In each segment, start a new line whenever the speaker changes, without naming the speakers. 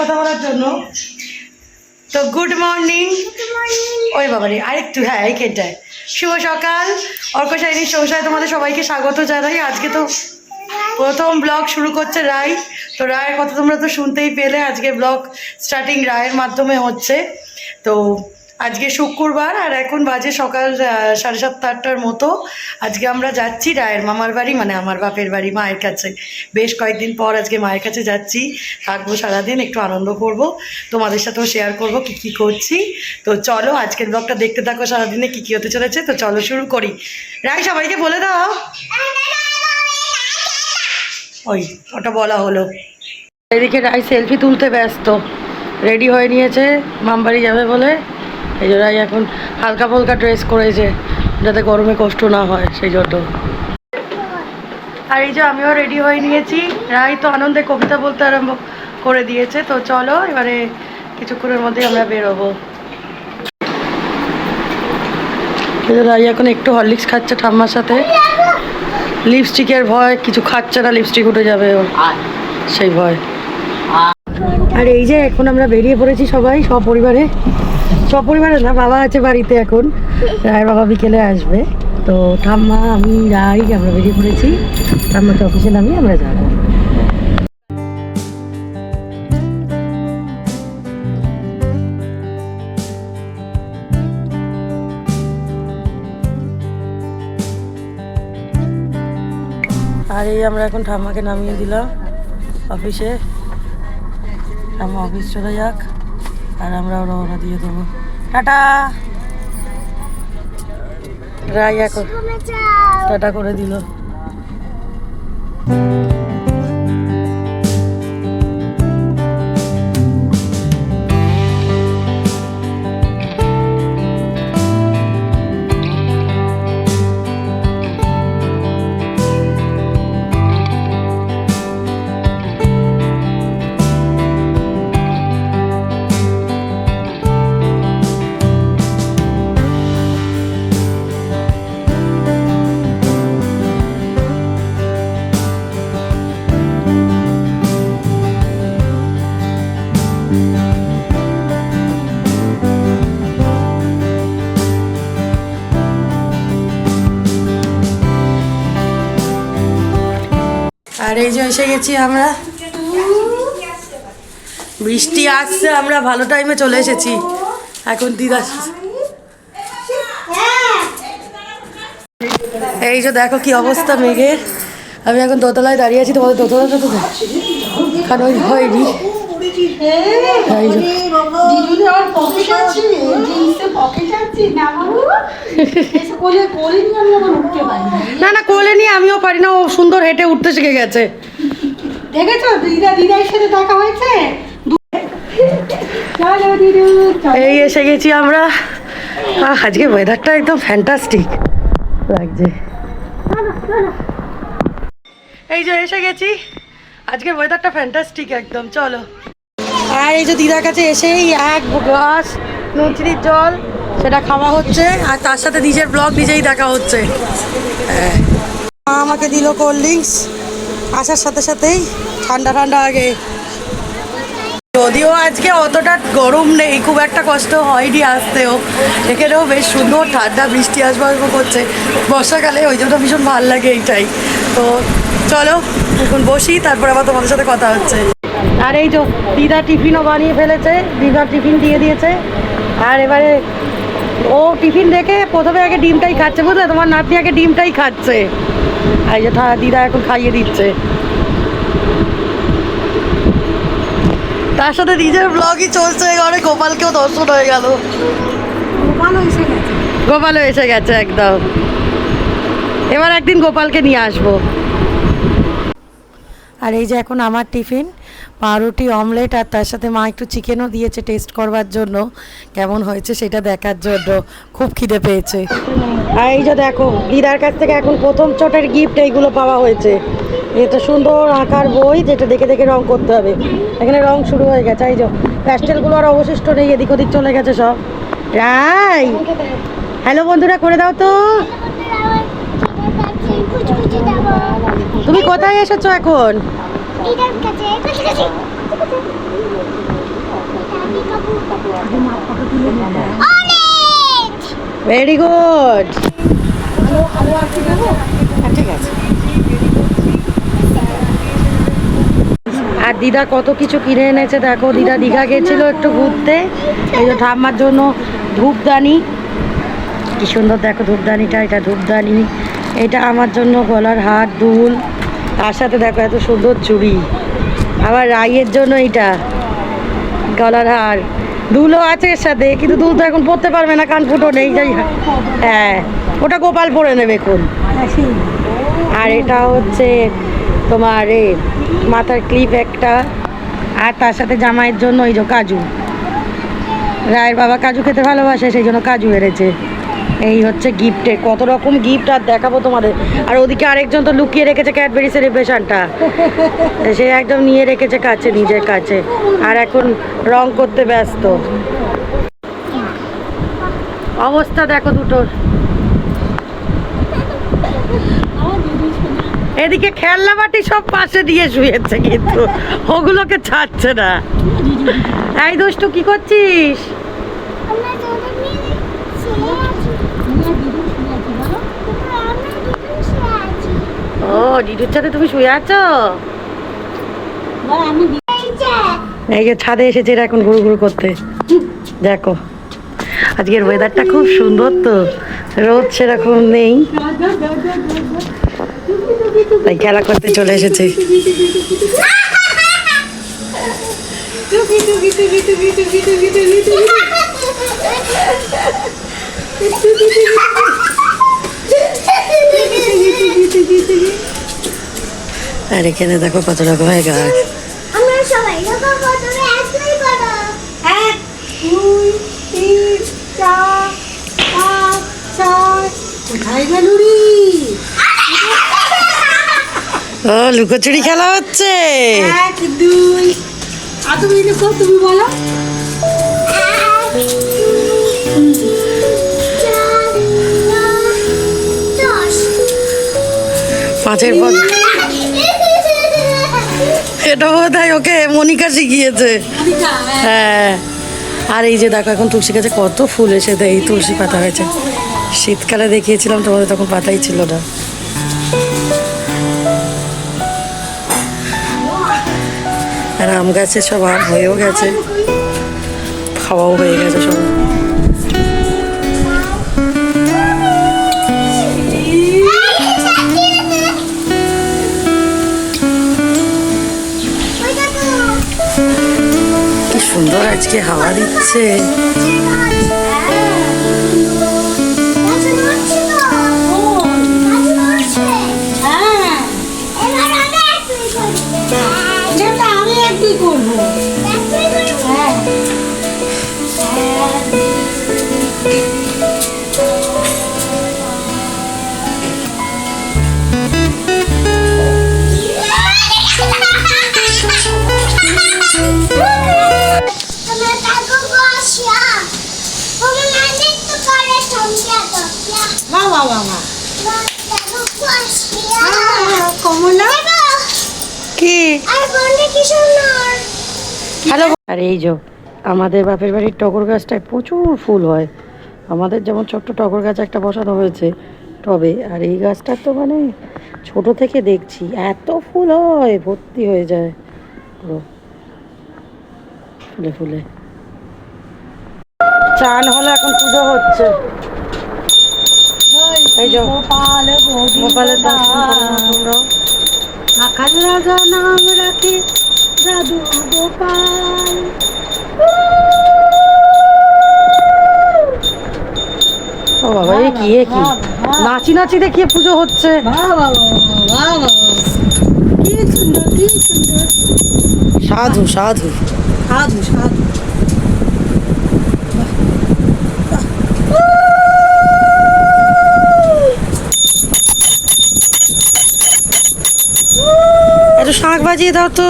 কথা বলার জন্য। তো গুড মর্নিং। ওই বাবারে আরেকটু, হ্যাঁ এইখানটায়। শুভ সকাল, অর্কশাইনীর সংসারে তোমাদের সবাইকে স্বাগত জানাই। আজকে তো প্রথম ব্লগ শুরু করছে রায়। তো রায়ের কথা তোমরা তো শুনতেই পেলে, আজকে ব্লগ স্টার্টিং রায়ের মাধ্যমে হচ্ছে। তো আজকে শুক্রবার আর এখন বাজে সকাল 7:30-8টার মতো। আজকে আমরা যাচ্ছি রায়ের মামার বাড়ি, মানে আমার বাপের বাড়ি, মায়ের কাছে। বেশ কয়েকদিন পর আজকে মায়ের কাছে যাচ্ছি, থাকবো সারাদিন, একটু আনন্দ করব, তোমাদের সাথেও শেয়ার করব কি কি করছি। তো চলো আজকের ব্লগটা দেখতে থাকো, সারাদিনে কি কি হতে চলেছে। তো চলো শুরু করি। রায় সবাইকে বলে দাও। ওই ওটা বলা হলো। এদিকে রায় সেলফি তুলতে ব্যস্ত, রেডি হয়ে নিয়েছে মামবাড়ি যাবে বলে। এই যে রায় এখন হালকা ফুলকা ড্রেস করেছে যাতে গরমে কষ্ট না হয়, সেই জন্য। আর এই যে আমিও রেডি হয়ে নিয়েছি। রায় তো আনন্দে কবিতা বলতে আরম্ভ করে দিয়েছে। তো চলো এবারে কিছুক্ষণের মধ্যে আমরা বেরোবো। রায় এখন একটু হরলিক্স খাচ্ছে ঠাম্মার সাথে। লিপস্টিকের ভয়, কিছু খাচ্ছে না, লিপস্টিক উঠে যাবে ওর, সেই ভয়। আর এই যে এখন আমরা বেরিয়ে পড়েছি সবাই, সপরিবারে না, বাবা আছে বাড়িতে এখন, রায়ের বাবা বিকেলে আসবে। তো ঠাম্মা, আমি, রায় আমরা বেরিয়ে পড়েছি। ঠাম্মাকে অফিসে নামিয়ে আমরা যাবো। আর এই আমরা এখন ঠাম্মাকে নামিয়ে দিলাম অফিসে। ঠাম্মা অফিস চলে যাক আর আমরাও রওনা দিয়ে দেবো। টাটা। রায় এখন টাটা করে দিল। আর এই যে এসে গেছি আমরা, বৃষ্টি আসছে, আমরা ভালো টাইমে চলে এসেছি। এখন দিদা, এই যে দেখো কি অবস্থা মেঘের। আমি এখন দোতলায় দাঁড়িয়ে আছি, তোমাদের দোতলাটা তো কারণ ওই হয়নি। না না, কোলে নিয়ে আমিও পারি না, ও সুন্দর হেঁটে উঠতে শিখে গেছে।
দেখেছো দিদার সাথে দেখা হয়েছে।
এই এসে গেছি আমরা। আজকে ওয়েদারটা একদম ফ্যান্টাস্টিক লাগছে। এই যে এসে গেছি, আজকের ওয়েদারটা ফ্যান্টাস্টিক একদম। চলো। আর এই যে দিদার কাছে এসেই এক গ্লাস নুনচিনির জল, সেটা খাওয়া হচ্ছে, আর তার সাথে নিজের ব্লগ নিজেই দেখা হচ্ছে। আমাকে দিল কোল্ড ড্রিঙ্কস আসার সাথে সাথেই, ঠান্ডা ঠান্ডা আগে। যদিও আজকে অতটা গরম নেই, খুব একটা কষ্ট হয়নি আসতেও। এখানেও বেশ সুন্দর ঠান্ডা, বৃষ্টি আসবো করছে বর্ষাকালে, ওই জন্য ভীষণ ভালো লাগে এইটাই। তো চলো এখন বসি, তারপর আবার তোমাদের সাথে কথা হচ্ছে। আর এই তো দিদা টিফিনও বানিয়ে ফেলেছে, দিদা টিফিন দিয়ে দিয়েছে। আর এবারে ও টিফিন দেখে প্রথমে আগে ডিমটাই খাচ্ছে, বুঝলে, তোমার নাতি আগে ডিমটাই খাচ্ছে। এই যে দিদা এখন খাইয়ে দিচ্ছে, তার সাথে নিজের ব্লগই চলছে। ঘরে গোপালকেও দর্শন হয়ে গেল, গোপালও এসে গেছে একদম। এবার একদিন গোপালকে নিয়ে আসবো। আর এই যে এখন আমার টিফিন, পাউরুটি, অমলেট, আর তার সাথে মা একটু চিকেনও দিয়েছে টেস্ট করবার জন্য, কেমন হয়েছে সেটা দেখার জন্য। খুব খিদে পেয়েছে। আর এই যে দেখো দিদার কাছ থেকে এখন প্রথম চটের গিফট এইগুলো পাওয়া হয়েছে। এটা সুন্দর আঁকার বই, যেটা দেখে দেখে রং করতে হবে। এখানে রং শুরু হয়ে গেছে। এই যে প্যাস্টেলগুলো আর অবশিষ্ট নেই, এদিক ওদিক চলে গেছে সব। রাই, হ্যালো বন্ধুরা করে দাও তো। তুমি কোথায় এসেছো এখন? Very good. ঠিক আছে। আর দিদা কত কিছু কিনে এনেছে দেখো। দিদা দীঘা গেছিল একটু ঘুরতে, এই যে ঠাম্মার জন্য ধূপদানি, কি সুন্দর দেখো ধূপদানিটা। এটা ধূপদানি, এটা আমার জন্য গলার হার, দুল, তার সাথে দেখো এত সুন্দর চুড়ি। আবার রাইয়ের জন্য এটা গলার হার, দুলও আছে এর সাথে, কিন্তু দুল তো এখন পরতে পারবে না, কান ফুটো নেই। যাই হ্যাঁ, ওটা গোপাল পরে নেবে এখন। আর এটা হচ্ছে তোমার মাথার ক্লিপ একটা, আর তার সাথে জামাইয়ের জন্য এই যে কাজু। রায়ের বাবা কাজু খেতে ভালোবাসে, সেই জন্য কাজু এনেছে। এই হচ্ছে গিফটে, কত রকম গিফট আর দেখাবো তোমাদের। আর ওদিকে আরেকজন তো লুকিয়ে রেখেছে ক্যাডবেরি সেলিব্রেশনটা, সে একদম নিয়ে রেখেছে কাছে, নিজের কাছে, আর এখন রং করতে ব্যস্ত। অবস্থা দেখো দুটোর। এদিকে খেলনা বাটি সব পাশে দিয়ে শুয়েছে, কিন্তু ওগুলোকে ছাড়ছে না। এই দুষ্টু কি করছিস? ও ডিডুর সাথে তুমি শুয়ে আছো? এই যে ছাদে এসেছে এরা এখন ঘুরু ঘুরু করতে। দেখো আজকের ওয়েদারটা খুব সুন্দর, তো রোদ সেরকম নেই, তাই খেলা করতে চলে এসেছে। আর এখানে দেখো কত রকমের গাছ।
আমরা সবাই রকম প্রথমে একলাই করো।
1 2 3 4 5 6 কোথায় গেল রে?
ও লুকোচুরি খেলা হচ্ছে।
1 2 আর তুমি দেখো, তুমি বলো।
1 2 4 5 10
পাঁচের পর এটা বোধ হয় ওকে মনিকা শিখিয়েছে।
মনিকা,
হ্যাঁ। আর এই যে দেখো এখন তুলসী গাছে কত ফুল এসেছে, এই তুলসী পাতা হয়েছে। শীতকালে দেখিয়েছিলাম তোমাদের, তখন পাতাই ছিল না। আর আম গাছে সব আম হয়েও গেছে, খাওয়াও হয়ে গেছে সব। কি সুন্দর আজকে হাওয়া দিচ্ছে।
হ্যাঁ এটা আমি একদিন করবো। হ্যাঁ বাবা বাবা কমলা
কি হ্যালো। আর এই যে আমাদের বাপের বাড়ির টগর গাছটায় প্রচুর ফুল হয়। আমাদের যেমন ছোট্ট টগর গাছ একটা বসানো হয়েছে টবে, আর এই গাছটার তো মানে ছোট থেকে দেখছি এত ফুল হয়, ভর্তি হয়ে যায় পুরো ফুলে ফুলে। চান হলো, এখন পুজো হচ্ছে। এই যে
গোপাল
গোপালের দর্শন করে নাও তোমরাও।
আকাল রাজা নাম রাখে দাদু গোপাল।
ও বাবা, এ কি নাচি নাচি দেখিয়ে পুজো হচ্ছে।
বাবা বাবা কি সুন্দর, কি সুন্দর।
সাধু সাধু।
সাধু সাধু।
একটু শাঁখ বাজিয়ে দাও তো।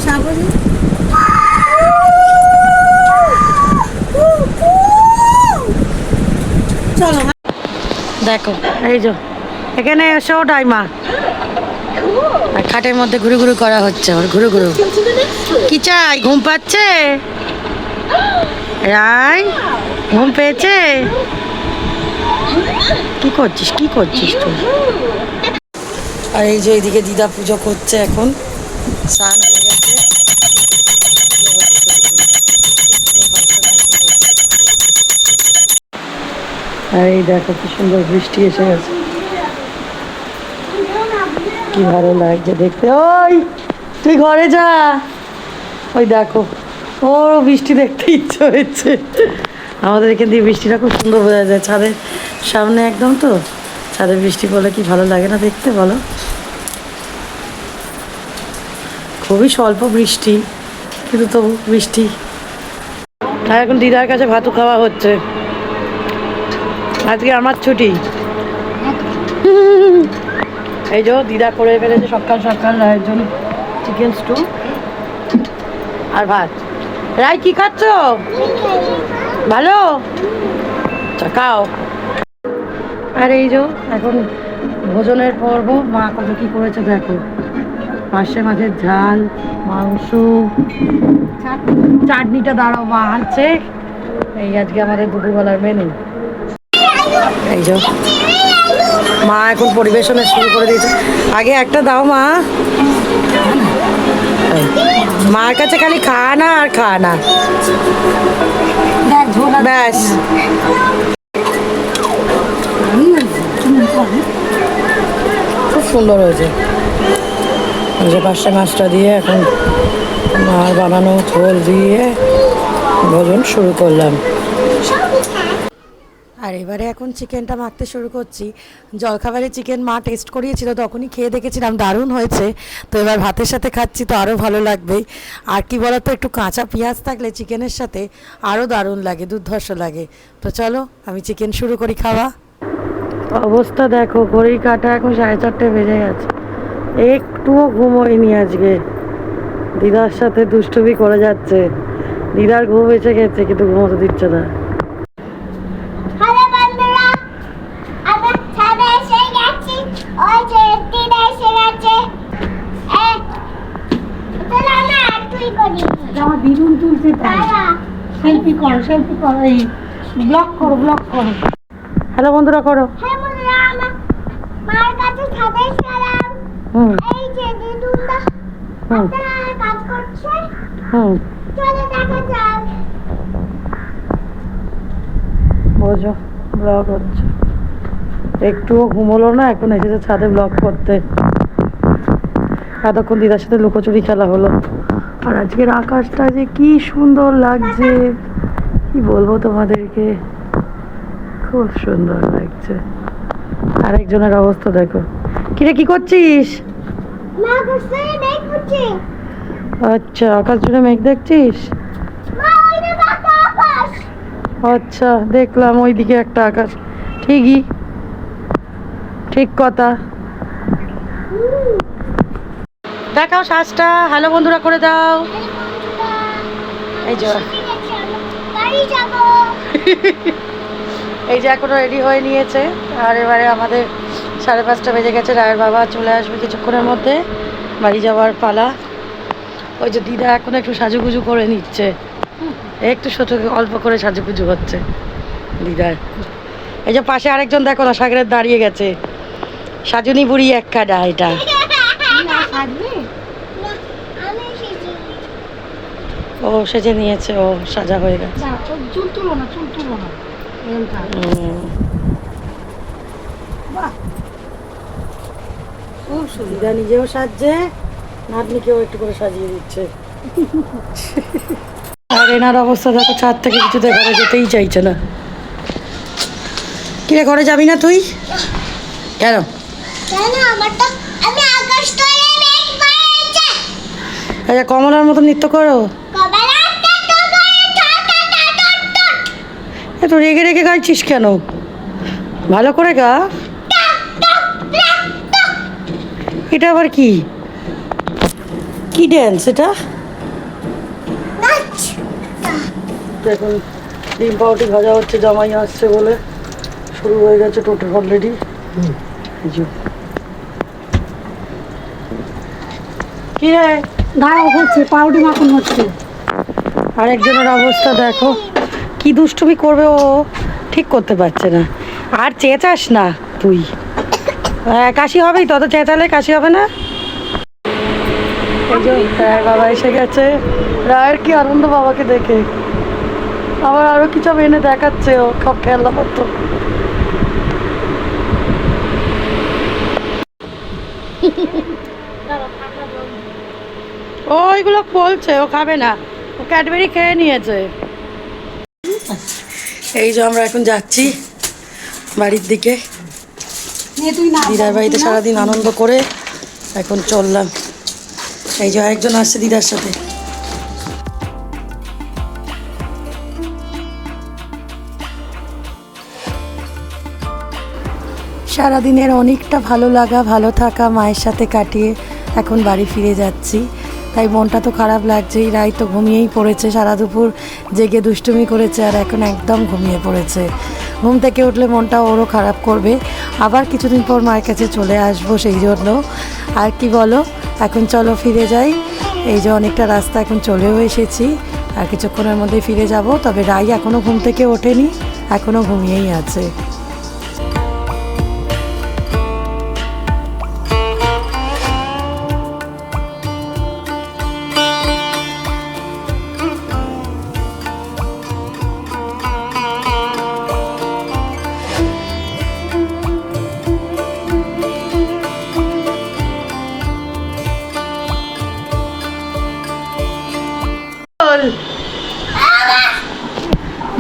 সাগরে চলো।
দেখো এই যে এখানে এসো ডাইমা। আর খাটের মধ্যে ঘুরু ঘুরু করা হচ্ছে ওর, ঘুরু ঘুরু। কি চাই, ঘুম পাচ্ছে? রাই ঘুম পেয়েছে? কি করছিস, কি করছিস তুই? আর এই যে এইদিকে দিদা পুজো করছে এখন, স্নান হয়ে গেছে। আর এই দেখো কি সুন্দর বৃষ্টি এসে গেছে, কি ভালো লাগছে দেখতে। ওই তুই ঘরে যা, ওই দেখো ওর বৃষ্টি দেখতে ইচ্ছে হয়েছে। আমাদের এখান দিয়ে বৃষ্টিটা খুব সুন্দর বোঝা যায়, ছাদের সামনে একদম, তো ছাদে বৃষ্টি পড়লে কি ভালো লাগে না দেখতে বলো। খুবই স্বল্প বৃষ্টি, কিন্তু তবু বৃষ্টি। আর এখন দিদার কাছে ভাতু খাওয়া হচ্ছে, আজকে আমার ছুটি। এই যে দিদা করে ফেলেছে সকাল সকাল রায়ের জন্য চিকেন স্টু আর ভাত। রাই কি খাচ্ছ? ভালো খাও। আর এই যে এখন ভোজনের পর্ব, মা কত কি করেছে দেখো, পার্শে মাছের ঝাল, মাংস, চাটনিটা দাঁড়াও মা আনছে। এই আজকে আমাদের দুপুরবেলার মেনু। এই যে মা এখন পরিবেশনে শুরু করে দিয়েছে। আগে একটা দাও মা, মার কাছে খালি খাওয়া না আর খাওয়া না, ব্যাস। খুব সুন্দর হয়েছে। ওই যে পার্শে মাছটা দিয়ে এখন মার বানানো ঝোল দিয়ে ভোজন শুরু করলাম। আর এবারে এখন চিকেনটা মাখতে শুরু করছি। জলখাবারে চিকেন মা টেস্ট করিয়েছিল, তখনই খেয়ে দেখেছিলাম দারুণ হয়েছে। তো এবার ভাতের সাথে খাচ্ছি তো আরও ভালো লাগবে। আর কি বলতো, একটু কাঁচা পেঁয়াজ থাকলে চিকেনের সাথে আরও দারুণ লাগে, দুর্ধর্ষ লাগে। তো চলো আমি চিকেন শুরু করি খাওয়া। অবস্থা দেখো, ঘড়ির কাঁটা এখন 4:30 বেজে গেছে, একটুও ঘুমোয়নি আজকে। দিদার সাথে দুষ্টুমি করে যাচ্ছে, দিদার ঘুম এসে গেছে কিন্তু ঘুমোতে দিচ্ছে না।
হ্যালো বন্ধুরা, আমরা ছাদে এসে গেছি। ওই যে দিদা এসে গেছে। চলো আমরা একটুই করি।
আমার দিদুন তুলছে,
দাঁড়া।
সেলফি করো, সেলফি করো, এই ব্লক করো, ব্লক করো।
হ্যালো বন্ধুরা করো।
হ্যাঁ বন্ধুরা, আমরা মার কাছে ছাদে এসেছিলাম। এই যে দিদুনটা আপনারা কাজ করছে। চলো দেখা যাক।
বোঝো ব্লগ হচ্ছে, একটুও ঘুমোলো না, এখন এসেছে ছাদে ব্লগ করতে। এতক্ষণ দিদার সাথে লুকোচুরি খেলা হলো। আর আজকের আকাশটা যে কি সুন্দর লাগছে, কি বলবো তোমাদেরকে, খুব সুন্দর লাগছে। আরেকজনের অবস্থা দেখো। কিরে কি করছিস?
মা কাছে মেঘ হচ্ছে।
আচ্ছা, আকাশ জুড়ে মেঘ দেখছিস?
মা ওই যে দেখো আকাশ।
আচ্ছা দেখলাম ওইদিকে একটা আকাশ, ঠিকই, ঠিক কথা। দেখাও শ্বাসটা, হ্যালো বন্ধুরা করে দাও। এই যে
বাড়ি যাবো।
এই যে এখনো রেডি হয়ে নিয়েছে। আর এবারে আমাদের 5:30 বেজে গেছে, রায়ের বাবা চলে আসবে কিছুক্ষণের মধ্যে, বাড়ি যাওয়ার পালা। ওই যে দিদা এখন একটু সাজুগুজু করে নিচ্ছে, একটু ছোট অল্প করে সাজুগুজু হচ্ছে দিদার। এই যে পাশে আরেকজন দেখো না, সাগরের দাঁড়িয়ে গেছে, সাজুনি বুড়ি এক কাটা এটা।
আমি এসেছি।
ও সেজে নিয়েছে, ও সাজা হয়ে গেছে।
চুল তুলো না, চুল তুলো না। খুব সুন্দর।
দিদা নিজেও সাজছে, নাতনিকেও একটু করে সাজিয়ে দিচ্ছে। আর এনার অবস্থা দেখো, ছাদ থেকে কিছুতে ঘরে যেতেই চাইছে না। কিরে ঘরে যাবি না তুই? কেন?
কেন আমারটা আমি আকাশটা মেঘ পাইছে।
আচ্ছা কমলার মতো নৃত্য করো।
কমলাটা তো করে টা টা টা টা টা।
এত রেগে রেগে গাইছিস কেন? ভালো করে গা। এটা আবার কি, কি ড্যান্স এটা?
নাচ।
এখন ডিম পাউটি ভাজা হচ্ছে, জামাই আসছে বলে শুরু হয়ে গেছে টোটো অলরেডি। কি রে
দাঁড়াও হচ্ছে পাউডি মাখন হচ্ছে।
আরেকজনের অবস্থা দেখো, কি দুষ্টুমি করবে ও ঠিক করতে পারছে না। আর চেঁচাস না তুই, কাশি হবেই, তত চেঁচালে কাশি হবে না। এই যে রায়ের বাবা এসে গেছে, রায়ের কি আনন্দ বাবাকে দেখে, আবার আরো কিছু এনে দেখাচ্ছে ও সব খেলনাপত্র। ওইগুলো বলছে ও খাবে না, ও ক্যাডবেরি খেয়ে নিয়েছে। এই যে আমরা এখন যাচ্ছি বাড়ির দিকে,
তুই না
দিদার বাড়িতে সারাদিন আনন্দ করে এখন চললাম। এই যে আরেকজন আসছে দিদার সাথে। সারাদিনের অনেকটা ভালো লাগা ভালো থাকা মায়ের সাথে কাটিয়ে এখন বাড়ি ফিরে যাচ্ছি, তাই মনটা তো খারাপ লাগছেই। রাই তো ঘুমিয়েই পড়েছে, সারা দুপুর জেগে দুষ্টুমি করেছে আর এখন একদম ঘুমিয়ে পড়েছে। ঘুম থেকে উঠলে মনটা ওরও খারাপ করবে। আবার কিছুদিন পর মায়ের কাছে চলে আসবো, সেই জন্য। আর কি বলো, এখন চলো ফিরে যাই। এই যে অনেকটা রাস্তা এখন চলেও এসেছি, আর কিছুক্ষণের মধ্যে ফিরে যাব। তবে রাই এখনও ঘুম থেকে ওঠেনি, এখনও ঘুমিয়েই আছে।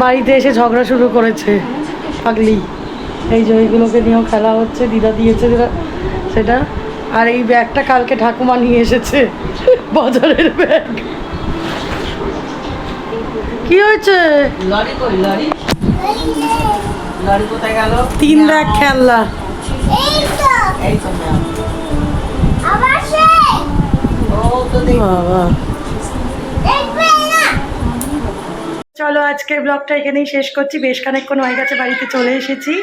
বাড়িতে এসে ঝগড়া শুরু করেছে পাগলি। এই যে ওইগুলোকে নিয়েও খেলা হচ্ছে, দিদা দিয়েছে সেটা। আর এই ব্যাগটা কালকে ঠাকুমা নিয়ে এসেছে, বাজারের ব্যাগ। কি হয়েছে?
লরি কই লরি? লরি কোথায় গেল?
3 ব্যাগ খেলনা।
এই তো
এই তো ম্যাম।
আবার সে
ও তো দেখ।
বাবা,
দেখবে না।
চলো আজকের ব্লগটা এখানেই শেষ করছি। বেশ খানিকক্ষণ হয়ে গেছে বাড়িতে চলে এসেছি।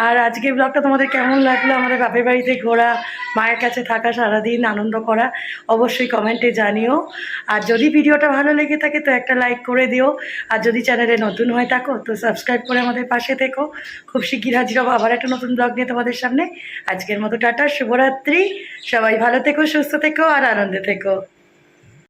আর আজকের ব্লগটা তোমাদের কেমন লাগলো, আমাদের বাপের বাড়িতে ঘোরা, মায়ের কাছে থাকা, সারাদিন আনন্দ করা, অবশ্যই কমেন্টে জানিও। আর যদি ভিডিওটা ভালো লেগে থাকে তো একটা লাইক করে দিও। আর যদি চ্যানেলে নতুন হয়ে থাকো তো সাবস্ক্রাইব করে আমাদের পাশে থেকো। খুব শিগগির হাজির হবো আবার একটা নতুন ব্লগ নিয়ে তোমাদের সামনে। আজকের মতো টাটা, শুভরাত্রি। সবাই ভালো থেকো, সুস্থ থেকো আর আনন্দে থেকো।